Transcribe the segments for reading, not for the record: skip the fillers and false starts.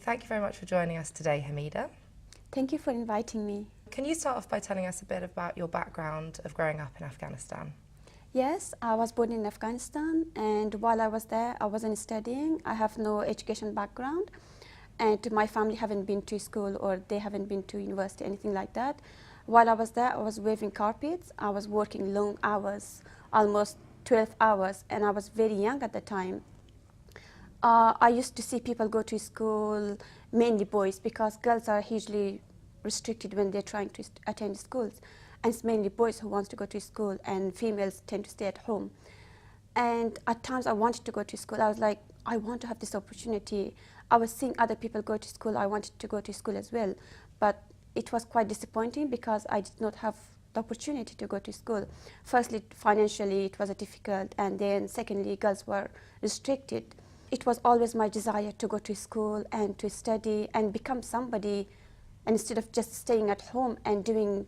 thank you very much for joining us today, Hameeda. Thank you for inviting me. Can you start off by telling us a bit about your background of growing up in Afghanistan? Yes, I was born in Afghanistan, and while I was there, I wasn't studying. I have no education background, and my family haven't been to school or they haven't been to university, anything like that. While I was there, I was waving carpets. I was working long hours, almost 12 hours, and I was very young at the time. I used to see people go to school, mainly boys, because girls are hugely restricted when they're trying to attend schools. And it's mainly boys who want to go to school, and females tend to stay at home. And at times I wanted to go to school. I was like, I want to have this opportunity. I was seeing other people go to school. I wanted to go to school as well. But it was quite disappointing because I did not have the opportunity to go to school. Firstly, financially, it was difficult. And then secondly, girls were restricted. It was always my desire to go to school and to study and become somebody, and instead of just staying at home and doing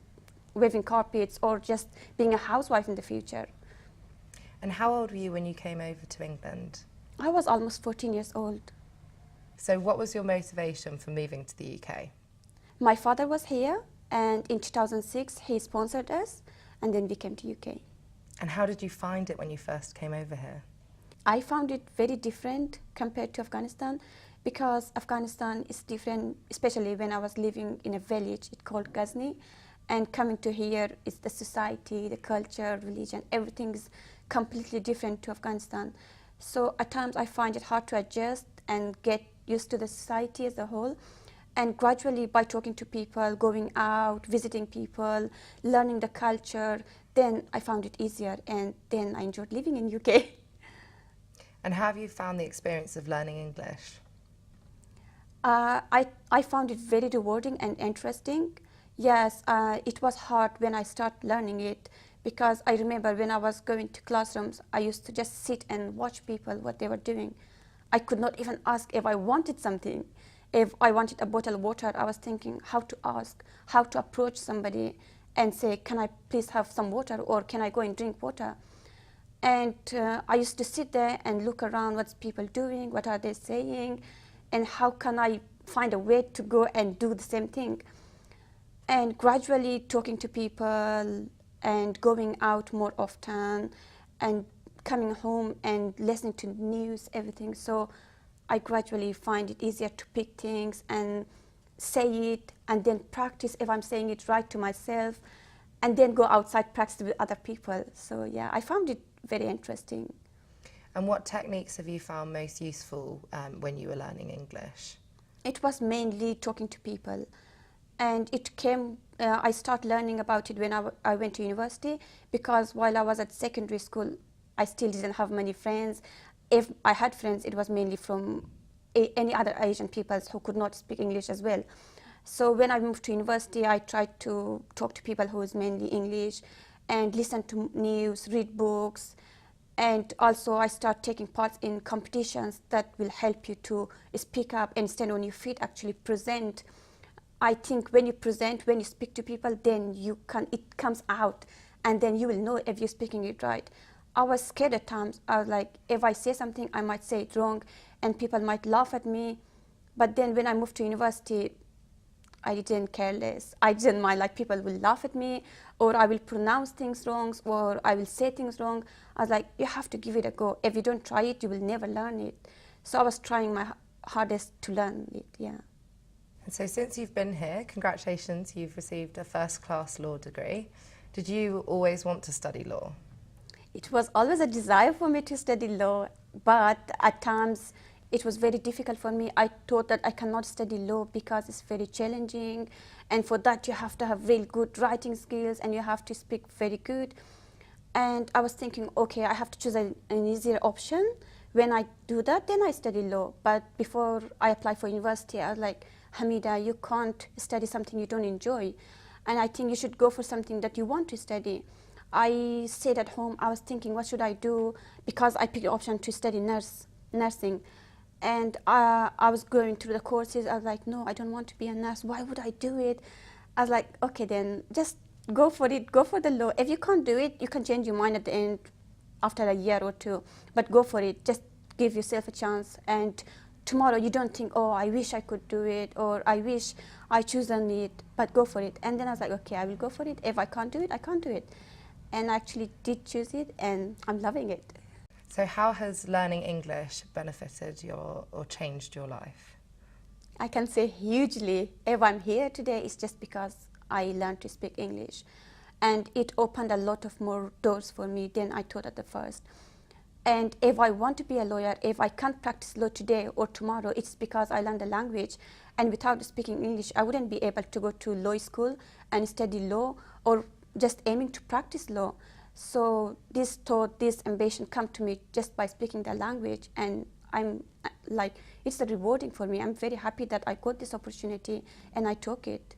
waving carpets or just being a housewife in the future. And how old were you when you came over to England? I was almost 14 years old. So what was your motivation for moving to the UK? My father was here, and in 2006 he sponsored us, and then we came to UK. And how did you find it when you first came over here? I found it very different compared to Afghanistan, because Afghanistan is different, especially when I was living in a village, it's called Ghazni. And coming to here is the society, the culture, religion, everything is completely different to Afghanistan. So at times I find it hard to adjust and get used to the society as a whole. And gradually, by talking to people, going out, visiting people, learning the culture, then I found it easier, and then I enjoyed living in UK. And how have you found the experience of learning English? I found it very rewarding and interesting. Yes, it was hard when I started learning it, because I remember when I was going to classrooms, I used to just sit and watch people, what they were doing. I could not even ask if I wanted something. If I wanted a bottle of water, I was thinking how to ask, how to approach somebody and say, can I please have some water, or can I go and drink water? And I used to sit there and look around what's people doing, what are they saying, and how can I find a way to go and do the same thing. And gradually talking to people and going out more often and coming home and listening to news, everything. So I gradually find it easier to pick things and say it, and then practice if I'm saying it right to myself, and then go outside, practice with other people. So yeah, I found it very interesting. And what techniques have you found most useful when you were learning English? It was mainly talking to people. And it came, I started learning about it when I went to university, because while I was at secondary school, I still didn't have many friends. If I had friends, it was mainly from any other Asian peoples who could not speak English as well. So when I moved to university, I tried to talk to people who is mainly English and listen to news, read books. And also I started taking part in competitions that will help you to speak up and stand on your feet, actually present. I think when you present, when you speak to people, then it comes out, and then you will know if you're speaking it right. I was scared at times. I was like, if I say something, I might say it wrong, and people might laugh at me. But then when I moved to university, I didn't care less. I didn't mind, like, people will laugh at me, or I will pronounce things wrong, or I will say things wrong. I was like, you have to give it a go. If you don't try it, you will never learn it. So I was trying my hardest to learn it, yeah. And so since you've been here, congratulations, you've received a first-class law degree. Did you always want to study law? It was always a desire for me to study law, but at times it was very difficult for me. I thought that I cannot study law because it's very challenging, and for that you have to have really good writing skills and you have to speak very good. And I was thinking, okay, I have to choose an easier option. When I do that, then I study law. But before I applied for university, I was like, Hameeda, you can't study something you don't enjoy. And I think you should go for something that you want to study. I stayed at home. I was thinking, what should I do? Because I picked the option to study nursing. And I was going through the courses. I was like, no, I don't want to be a nurse. Why would I do it? I was like, okay, then just go for it. Go for the law. If you can't do it, you can change your mind at the end after a year or two. But go for it. Just give yourself a chance and tomorrow you don't think, oh, I wish I could do it, or I wish I chosen it, but go for it. And then I was like, okay, I will go for it. If I can't do it, I can't do it. And I actually did choose it, and I'm loving it. So how has learning English benefited or changed your life? I can say hugely. If I'm here today, it's just because I learned to speak English. And it opened a lot of more doors for me than I thought at the first. And if I want to be a lawyer, if I can't practice law today or tomorrow, it's because I learned the language. And without speaking English, I wouldn't be able to go to law school and study law, or just aiming to practice law. So this thought, this ambition come to me just by speaking the language, and I'm like, it's rewarding for me. I'm very happy that I got this opportunity and I took it.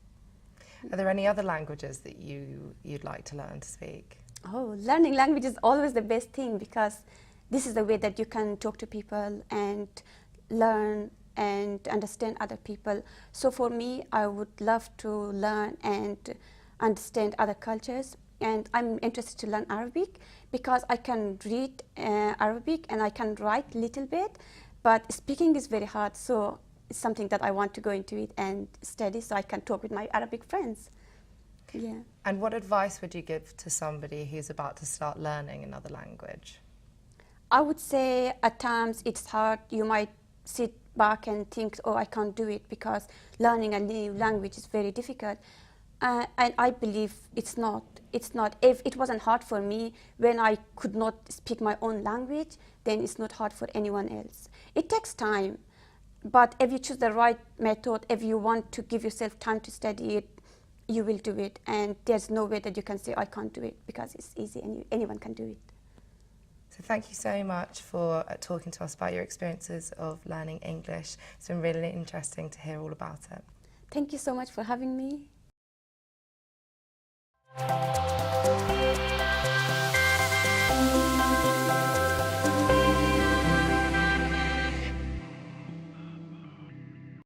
Are there any other languages that you'd like to learn to speak? Oh, learning language is always the best thing, because this is the way that you can talk to people and learn and understand other people. So for me, I would love to learn and understand other cultures. And I'm interested to learn Arabic, because I can read Arabic and I can write a little bit, but speaking is very hard. So it's something that I want to go into it and study, so I can talk with my Arabic friends. Yeah. And what advice would you give to somebody who's about to start learning another language? I would say at times it's hard. You might sit back and think, oh, I can't do it, because learning a new language is very difficult. And I believe it's not. It's not. If it wasn't hard for me when I could not speak my own language, then it's not hard for anyone else. It takes time, but if you choose the right method, if you want to give yourself time to study it, you will do it. And there's no way that you can say, I can't do it, because it's easy and anyone can do it. So thank you so much for talking to us about your experiences of learning English. It's been really interesting to hear all about it. Thank you so much for having me.